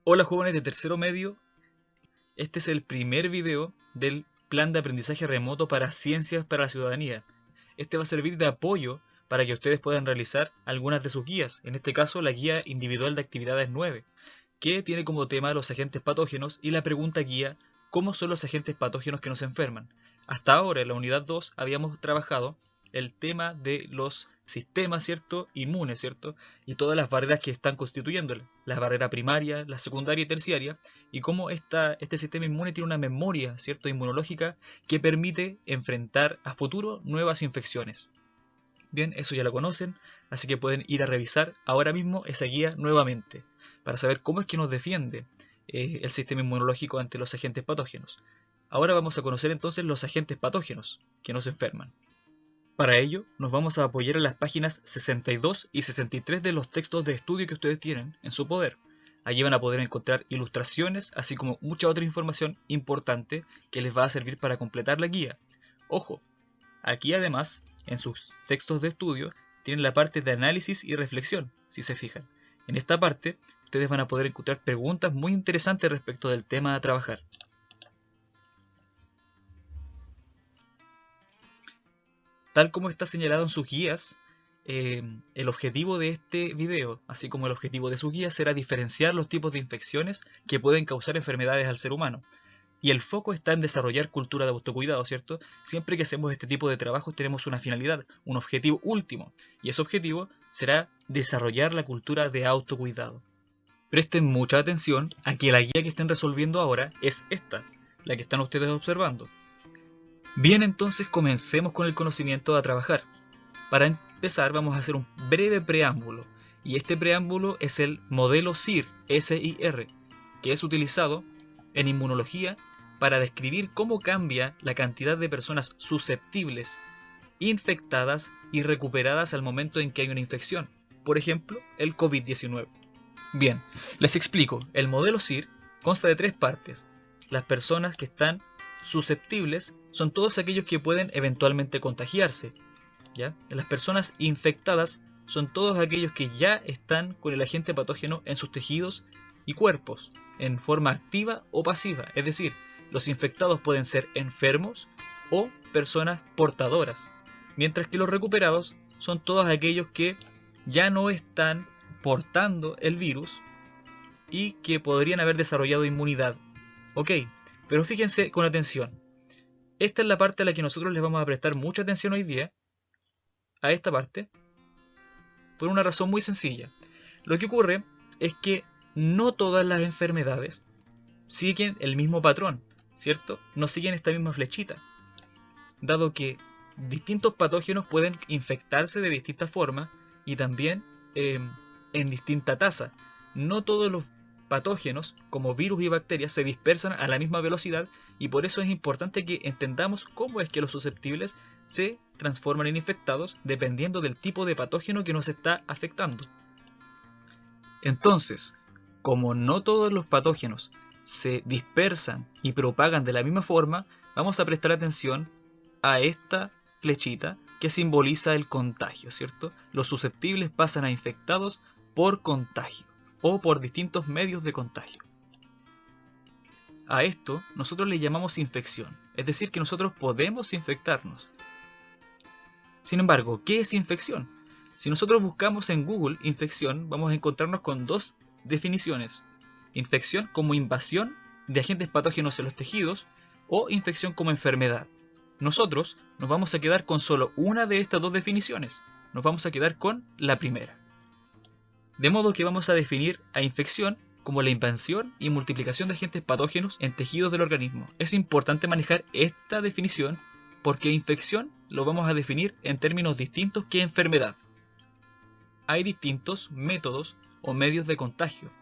Hola jóvenes de tercero medio, este es el primer video del plan de aprendizaje remoto para ciencias para la ciudadanía. Este va a servir de apoyo para que ustedes puedan realizar algunas de sus guías, en este caso la guía individual de actividades 9, que tiene como tema los agentes patógenos y la pregunta guía ¿cómo son los agentes patógenos que nos enferman? Hasta ahora en la unidad 2 habíamos trabajado el tema de los sistemas, ¿cierto? Inmunes, ¿cierto? Y todas las barreras que están constituyéndole, la barrera primaria, la secundaria y terciaria, y cómo este sistema inmune tiene una memoria, ¿cierto? Inmunológica que permite enfrentar a futuro nuevas infecciones. Bien, eso ya lo conocen, así que pueden ir a revisar ahora mismo esa guía nuevamente, para saber cómo es que nos defiende el sistema inmunológico ante los agentes patógenos. Ahora vamos a conocer entonces los agentes patógenos que nos enferman. Para ello, nos vamos a apoyar en las páginas 62 y 63 de los textos de estudio que ustedes tienen en su poder. Allí van a poder encontrar ilustraciones, así como mucha otra información importante que les va a servir para completar la guía. Ojo, aquí además, en sus textos de estudio, tienen la parte de análisis y reflexión, si se fijan. En esta parte, ustedes van a poder encontrar preguntas muy interesantes respecto del tema a trabajar. Tal como está señalado en sus guías, el objetivo de este video, así como el objetivo de sus guías, será diferenciar los tipos de infecciones que pueden causar enfermedades al ser humano. Y el foco está en desarrollar cultura de autocuidado, ¿cierto? Siempre que hacemos este tipo de trabajos tenemos una finalidad, un objetivo último, y ese objetivo será desarrollar la cultura de autocuidado. Presten mucha atención a que la guía que estén resolviendo ahora es esta, la que están ustedes observando. Bien, entonces comencemos con el conocimiento a trabajar. Para empezar vamos a hacer un breve preámbulo, y este preámbulo es el modelo SIR, S-I-R, que es utilizado en inmunología para describir cómo cambia la cantidad de personas susceptibles, infectadas y recuperadas al momento en que hay una infección, por ejemplo, el COVID-19. Bien, les explico, el modelo SIR consta de tres partes. Las personas que están susceptibles son todos aquellos que pueden eventualmente contagiarse, ¿ya? Las personas infectadas son todos aquellos que ya están con el agente patógeno en sus tejidos y cuerpos, en forma activa o pasiva, es decir, los infectados pueden ser enfermos o personas portadoras, mientras que los recuperados son todos aquellos que ya no están portando el virus y que podrían haber desarrollado inmunidad. Ok, pero fíjense con atención. Esta es la parte a la que nosotros les vamos a prestar mucha atención hoy día, a esta parte, por una razón muy sencilla. Lo que ocurre es que no todas las enfermedades siguen el mismo patrón, ¿cierto? No siguen esta misma flechita, dado que distintos patógenos pueden infectarse de distintas formas y también en distinta tasa. No todos los patógenos, como virus y bacterias, se dispersan a la misma velocidad y por eso es importante que entendamos cómo es que los susceptibles se transforman en infectados dependiendo del tipo de patógeno que nos está afectando. Entonces, como no todos los patógenos se dispersan y propagan de la misma forma, vamos a prestar atención a esta flechita que simboliza el contagio, ¿cierto? Los susceptibles pasan a infectados por contagio o por distintos medios de contagio. A esto nosotros le llamamos infección, es decir, que nosotros podemos infectarnos. Sin embargo, ¿qué es infección? Si nosotros buscamos en Google infección, vamos a encontrarnos con dos definiciones. Infección como invasión de agentes patógenos en los tejidos o infección como enfermedad. Nosotros nos vamos a quedar con solo una de estas dos definiciones. Nos vamos a quedar con la primera. De modo que vamos a definir a infección como la invasión y multiplicación de agentes patógenos en tejidos del organismo. Es importante manejar esta definición porque infección lo vamos a definir en términos distintos que enfermedad. Hay distintos métodos o medios de contagio,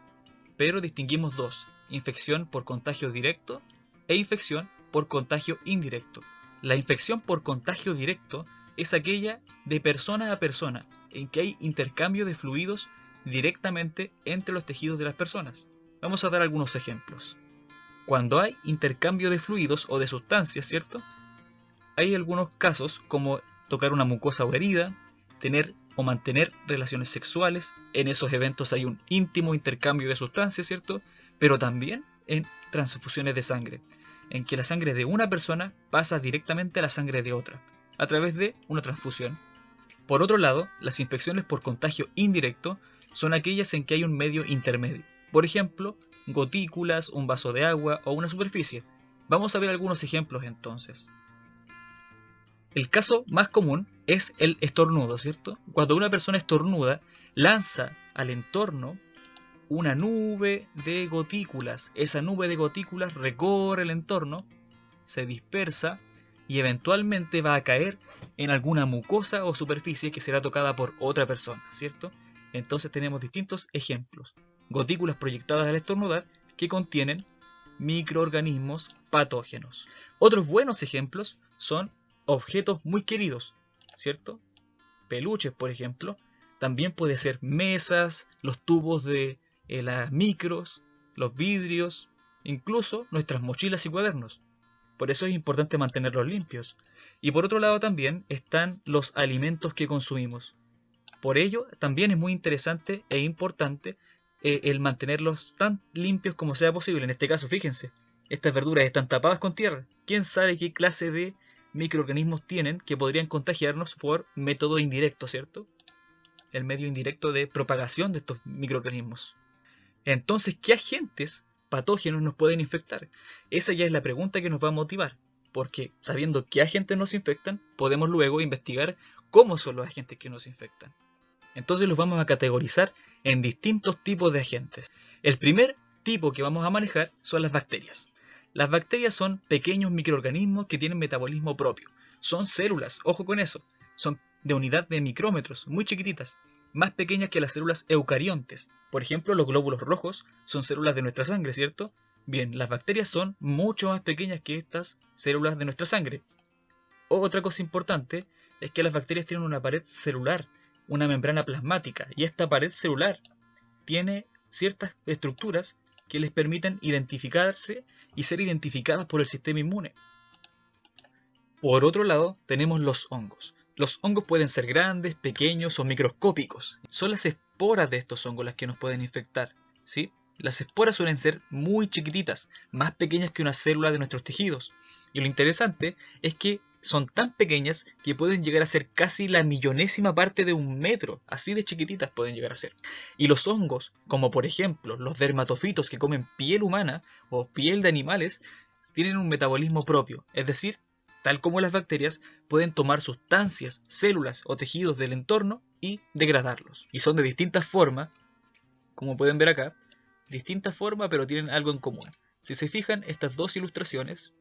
pero distinguimos dos: infección por contagio directo e infección por contagio indirecto. La infección por contagio directo es aquella de persona a persona, en que hay intercambio de fluidos directamente entre los tejidos de las personas. Vamos a dar algunos ejemplos. Cuando hay intercambio de fluidos o de sustancias, ¿cierto? Hay algunos casos como tocar una mucosa o herida, tener o mantener relaciones sexuales. En esos eventos hay un íntimo intercambio de sustancias, ¿cierto? pero también en transfusiones de sangre, en que la sangre de una persona pasa directamente a la sangre de otra, a través de una transfusión. Por otro lado, las infecciones por contagio indirecto son aquellas en que hay un medio intermedio. Por ejemplo, gotículas, un vaso de agua o una superficie. Vamos a ver algunos ejemplos entonces. El caso más común es el estornudo, ¿cierto? Cuando una persona estornuda, lanza al entorno una nube de gotículas. Esa nube de gotículas recorre el entorno, se dispersa y eventualmente va a caer en alguna mucosa o superficie que será tocada por otra persona, ¿cierto? Entonces tenemos distintos ejemplos. Gotículas proyectadas al estornudar que contienen microorganismos patógenos. Otros buenos ejemplos son objetos muy queridos, ¿cierto? Peluches, por ejemplo. También puede ser mesas, los tubos de las micros, los vidrios, incluso nuestras mochilas y cuadernos. Por eso es importante mantenerlos limpios. Y por otro lado también están los alimentos que consumimos. Por ello también es muy interesante e importante el mantenerlos tan limpios como sea posible. En este caso, fíjense, estas verduras están tapadas con tierra. ¿Quién sabe qué clase de microorganismos tienen que podrían contagiarnos por método indirecto, ¿cierto? El medio indirecto de propagación de estos microorganismos. Entonces, ¿qué agentes patógenos nos pueden infectar? Esa ya es la pregunta que nos va a motivar, porque sabiendo qué agentes nos infectan, podemos luego investigar cómo son los agentes que nos infectan. Entonces los vamos a categorizar en distintos tipos de agentes. El primer tipo que vamos a manejar son las bacterias. Las bacterias son pequeños microorganismos que tienen metabolismo propio. Son células, ojo con eso. Son de unidad de micrómetros, muy chiquititas, más pequeñas que las células eucariontes. Por ejemplo, los glóbulos rojos son células de nuestra sangre, ¿cierto? Bien, las bacterias son mucho más pequeñas que estas células de nuestra sangre. Otra cosa importante es que las bacterias tienen una pared celular, una membrana plasmática, y esta pared celular tiene ciertas estructuras que les permiten identificarse y ser identificadas por el sistema inmune. Por otro lado, tenemos los hongos. Los hongos pueden ser grandes, pequeños o microscópicos. Son las esporas de estos hongos las que nos pueden infectar, ¿sí? Las esporas suelen ser muy chiquititas, más pequeñas que una célula de nuestros tejidos. Y lo interesante es que son tan pequeñas que pueden llegar a ser casi la millonésima parte de un metro. Así de chiquititas pueden llegar a ser. Y los hongos, como por ejemplo los dermatofitos que comen piel humana o piel de animales, tienen un metabolismo propio. Es decir, tal como las bacterias, pueden tomar sustancias, células o tejidos del entorno y degradarlos. Y son de distintas formas, como pueden ver acá, distintas formas pero tienen algo en común. Si se fijan, estas dos ilustraciones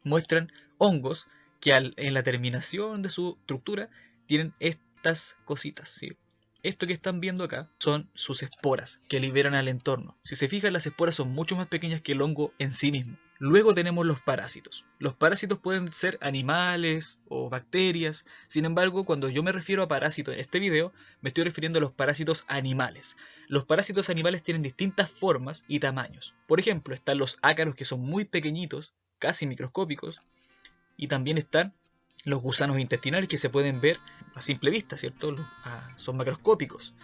muestran hongos que en la terminación de su estructura tienen estas cositas, ¿sí? Esto que están viendo acá son sus esporas que liberan al entorno. Si se fijan, las esporas son mucho más pequeñas que el hongo en sí mismo. Luego tenemos los parásitos. Los parásitos pueden ser animales o bacterias. Sin embargo, cuando yo me refiero a parásitos en este video, me estoy refiriendo a los parásitos animales. Los parásitos animales tienen distintas formas y tamaños. Por ejemplo, están los ácaros, que son muy pequeñitos, casi microscópicos. Y también están los gusanos intestinales, que se pueden ver a simple vista, ¿cierto? Son macroscópicos.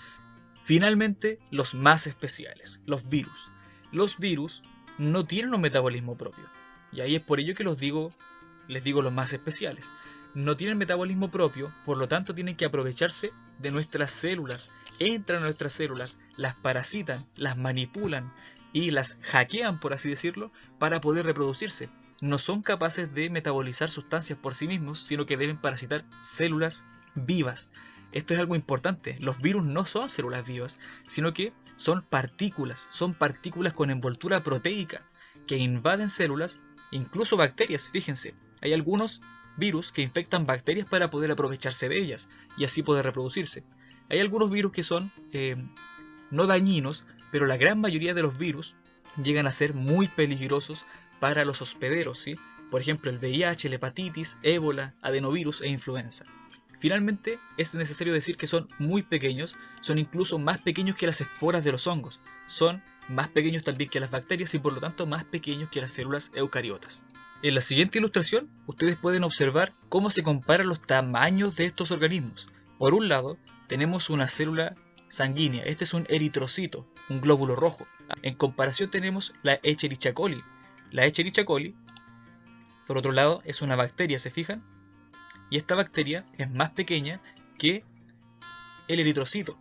Finalmente, los más especiales, los virus. Los virus no tienen un metabolismo propio. Y ahí es por ello que les digo los más especiales. No tienen metabolismo propio, por lo tanto tienen que aprovecharse de nuestras células. Entran a nuestras células, las parasitan, las manipulan y las hackean, por así decirlo, para poder reproducirse. No son capaces de metabolizar sustancias por sí mismos, sino que deben parasitar células vivas. Esto es algo importante. Los virus no son células vivas, sino que son partículas con envoltura proteica que invaden células, incluso bacterias. Fíjense, hay algunos virus que infectan bacterias para poder aprovecharse de ellas y así poder reproducirse. Hay algunos virus que son no dañinos, pero la gran mayoría de los virus llegan a ser muy peligrosos para los hospederos, ¿sí? Por ejemplo, el VIH, la hepatitis, ébola, adenovirus e influenza. Finalmente, es necesario decir que son muy pequeños, son incluso más pequeños que las esporas de los hongos, son más pequeños también que las bacterias y por lo tanto más pequeños que las células eucariotas. En la siguiente ilustración, ustedes pueden observar cómo se comparan los tamaños de estos organismos. Por un lado, tenemos una célula sanguínea. Este es un eritrocito, un glóbulo rojo. En comparación tenemos la Escherichia coli. La Escherichia coli, por otro lado, es una bacteria, ¿se fijan? Y esta bacteria es más pequeña que el eritrocito.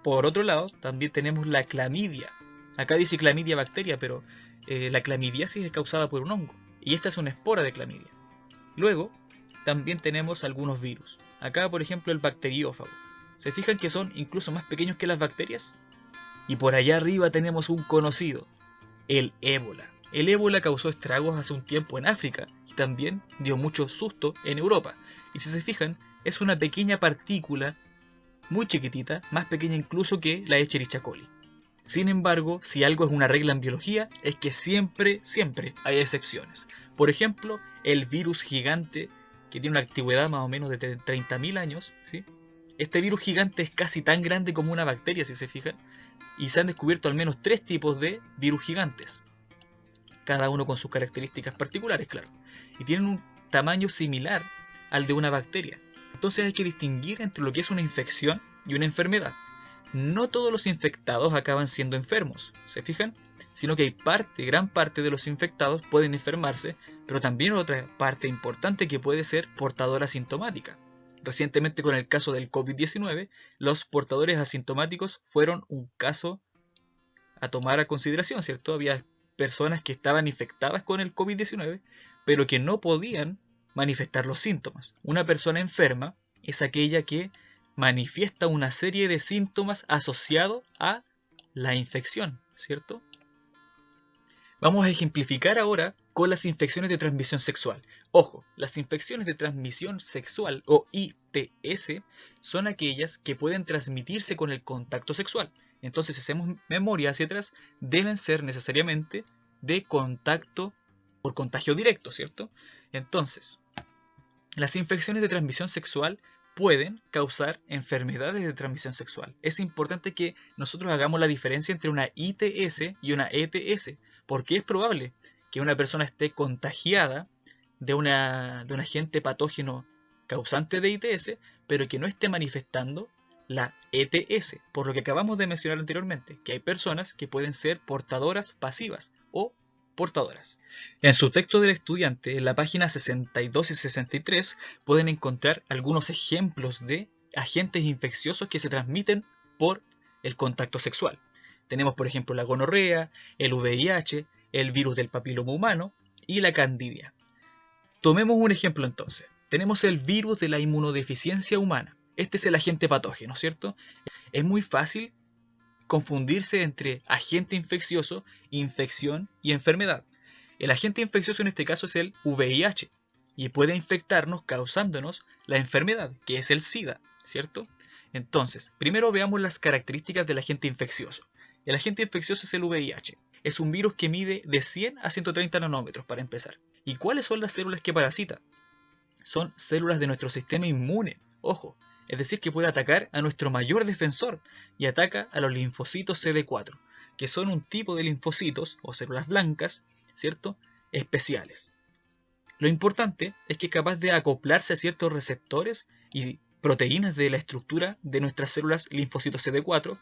Por otro lado, también tenemos la clamidia. Acá dice clamidia bacteria, pero la clamidiasis es causada por un hongo. Y esta es una espora de clamidia. Luego, también tenemos algunos virus. Acá, por ejemplo, el bacteriófago. ¿Se fijan que son incluso más pequeños que las bacterias? Y por allá arriba tenemos un conocido, el ébola. El ébola causó estragos hace un tiempo en África y también dio mucho susto en Europa. Y si se fijan, es una pequeña partícula muy chiquitita, más pequeña incluso que la Escherichia coli. Sin embargo, si algo es una regla en biología, es que siempre hay excepciones. Por ejemplo, el virus gigante, que tiene una antigüedad más o menos de 30.000 años, ¿sí? Este virus gigante es casi tan grande como una bacteria, si se fijan, y se han descubierto al menos 3 tipos de virus gigantes, cada uno con sus características particulares, claro, y tienen un tamaño similar al de una bacteria. Entonces hay que distinguir entre lo que es una infección y una enfermedad. No todos los infectados acaban siendo enfermos, ¿se fijan? Sino que hay gran parte de los infectados pueden enfermarse, pero también otra parte importante que puede ser portadora asintomática. Recientemente con el caso del COVID-19, los portadores asintomáticos fueron un caso a tomar a consideración, ¿cierto? Había personas que estaban infectadas con el COVID-19, pero que no podían manifestar los síntomas. Una persona enferma es aquella que manifiesta una serie de síntomas asociados a la infección, ¿cierto? Vamos a ejemplificar ahora con las infecciones de transmisión sexual. Ojo, las infecciones de transmisión sexual o ITS son aquellas que pueden transmitirse con el contacto sexual. Entonces, si hacemos memoria hacia atrás, deben ser necesariamente de contacto por contagio directo, ¿cierto? Entonces, las infecciones de transmisión sexual pueden causar enfermedades de transmisión sexual. Es importante que nosotros hagamos la diferencia entre una ITS y una ETS, porque es probable que una persona esté contagiada de un agente patógeno causante de ITS, pero que no esté manifestando la ETS, por lo que acabamos de mencionar anteriormente, que hay personas que pueden ser portadoras pasivas o portadoras. En su texto del estudiante, en la página 62 y 63, pueden encontrar algunos ejemplos de agentes infecciosos que se transmiten por el contacto sexual. Tenemos, por ejemplo, la gonorrea, el VIH, el virus del papiloma humano y la candidia. Tomemos un ejemplo entonces. Tenemos el virus de la inmunodeficiencia humana. Este es el agente patógeno, ¿cierto? Es muy fácil confundirse entre agente infeccioso, infección y enfermedad. El agente infeccioso en este caso es el VIH y puede infectarnos causándonos la enfermedad, que es el SIDA, ¿cierto? Entonces, primero veamos las características del agente infeccioso. El agente infeccioso es el VIH. Es un virus que mide de 100 a 130 nanómetros para empezar. ¿Y cuáles son las células que parasita? Son células de nuestro sistema inmune. Ojo, es decir, que puede atacar a nuestro mayor defensor y ataca a los linfocitos CD4, que son un tipo de linfocitos o células blancas, ¿cierto?, especiales. Lo importante es que es capaz de acoplarse a ciertos receptores y proteínas de la estructura de nuestras células linfocitos CD4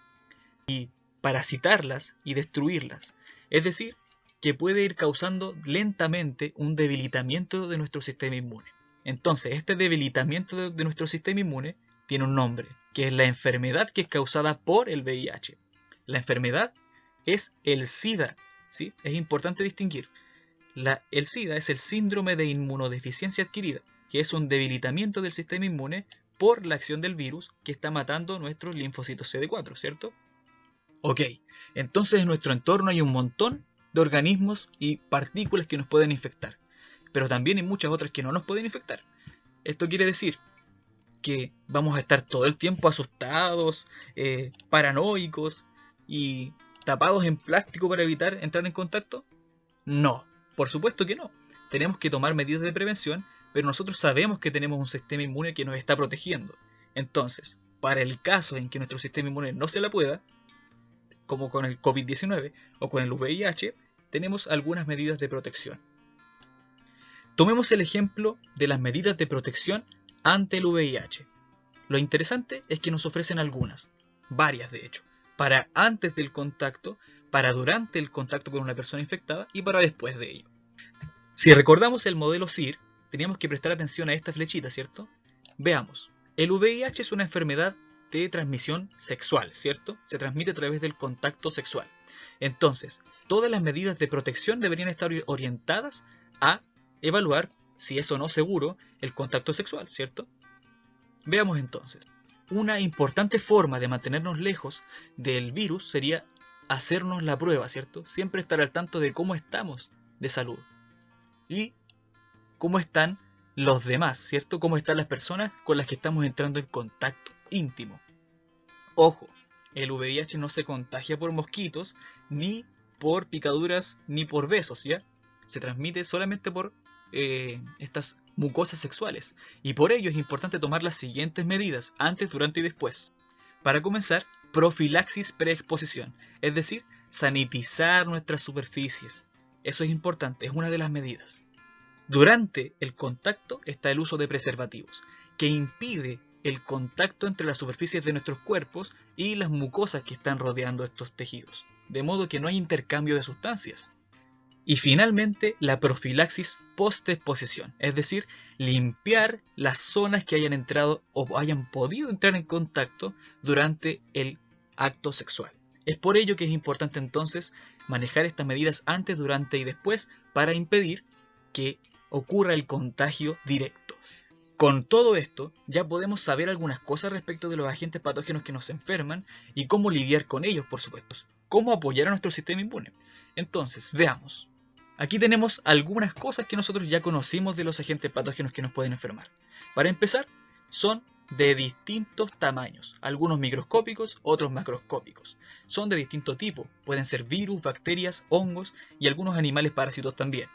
y parasitarlas y destruirlas. Es decir, que puede ir causando lentamente un debilitamiento de nuestro sistema inmune. Entonces, este debilitamiento de nuestro sistema inmune tiene un nombre, que es la enfermedad que es causada por el VIH. La enfermedad es el SIDA, ¿sí? Es importante distinguir. El SIDA es el síndrome de inmunodeficiencia adquirida, que es un debilitamiento del sistema inmune por la acción del virus que está matando nuestros linfocitos CD4, ¿cierto? Ok, entonces en nuestro entorno hay un montón de organismos y partículas que nos pueden infectar, pero también hay muchas otras que no nos pueden infectar. Esto quiere decir que vamos a estar todo el tiempo asustados, paranoicos y tapados en plástico para evitar entrar en contacto. No, por supuesto que no. Tenemos que tomar medidas de prevención, pero nosotros sabemos que tenemos un sistema inmune que nos está protegiendo. Entonces, para el caso en que nuestro sistema inmune no se la pueda, como con el COVID-19 o con el VIH, tenemos algunas medidas de protección. Tomemos el ejemplo de las medidas de protección ante el VIH. Lo interesante es que nos ofrecen algunas. varias de hecho, para antes del contacto, para durante el contacto con una persona infectada y para después de ello. Si recordamos el modelo SIR, teníamos que prestar atención a esta flechita, ¿cierto? Veamos, el VIH es una enfermedad de transmisión sexual, ¿cierto? Se transmite a través del contacto sexual. Entonces, todas las medidas de protección deberían estar orientadas a evaluar si es o no seguro el contacto sexual, ¿cierto? Veamos entonces. Una importante forma de mantenernos lejos del virus sería hacernos la prueba, ¿cierto? Siempre estar al tanto de cómo estamos de salud y cómo están los demás, ¿cierto? Cómo están las personas con las que estamos entrando en contacto íntimo. Ojo, el VIH no se contagia por mosquitos, ni por picaduras, ni por besos, ¿ya? Se transmite solamente por estas mucosas sexuales. Y por ello es importante tomar las siguientes medidas, antes, durante y después. Para comenzar, profilaxis preexposición, es decir, sanitizar nuestras superficies. Eso es importante, es una de las medidas. Durante el contacto está el uso de preservativos, que impide el contacto entre las superficies de nuestros cuerpos y las mucosas que están rodeando estos tejidos, de modo que no hay intercambio de sustancias. Y finalmente, la profilaxis post-exposición, es decir, limpiar las zonas que hayan entrado o hayan podido entrar en contacto durante el acto sexual. Es por ello que es importante entonces manejar estas medidas antes, durante y después para impedir que ocurra el contagio directo. Con todo esto, ya podemos saber algunas cosas respecto de los agentes patógenos que nos enferman y cómo lidiar con ellos, por supuesto. Cómo apoyar a nuestro sistema inmune. Entonces, veamos. Aquí tenemos algunas cosas que nosotros ya conocimos de los agentes patógenos que nos pueden enfermar. Para empezar, son de distintos tamaños, algunos microscópicos, otros macroscópicos. Son de distinto tipo, pueden ser virus, bacterias, hongos y algunos animales parásitos también.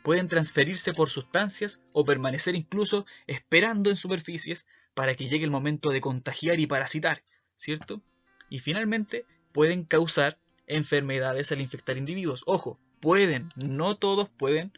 Pueden transferirse por sustancias o permanecer incluso esperando en superficies para que llegue el momento de contagiar y parasitar, ¿cierto? Y finalmente pueden causar enfermedades al infectar individuos. Ojo, pueden, no todos pueden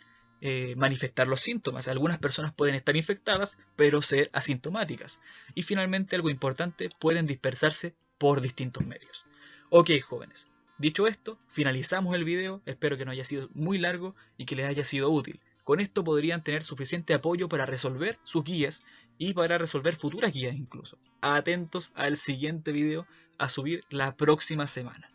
manifestar los síntomas. Algunas personas pueden estar infectadas pero ser asintomáticas. Y finalmente, algo importante, pueden dispersarse por distintos medios. Ok, jóvenes. Dicho esto, finalizamos el video, espero que no haya sido muy largo y que les haya sido útil. Con esto podrían tener suficiente apoyo para resolver sus guías y para resolver futuras guías incluso. Atentos al siguiente video a subir la próxima semana.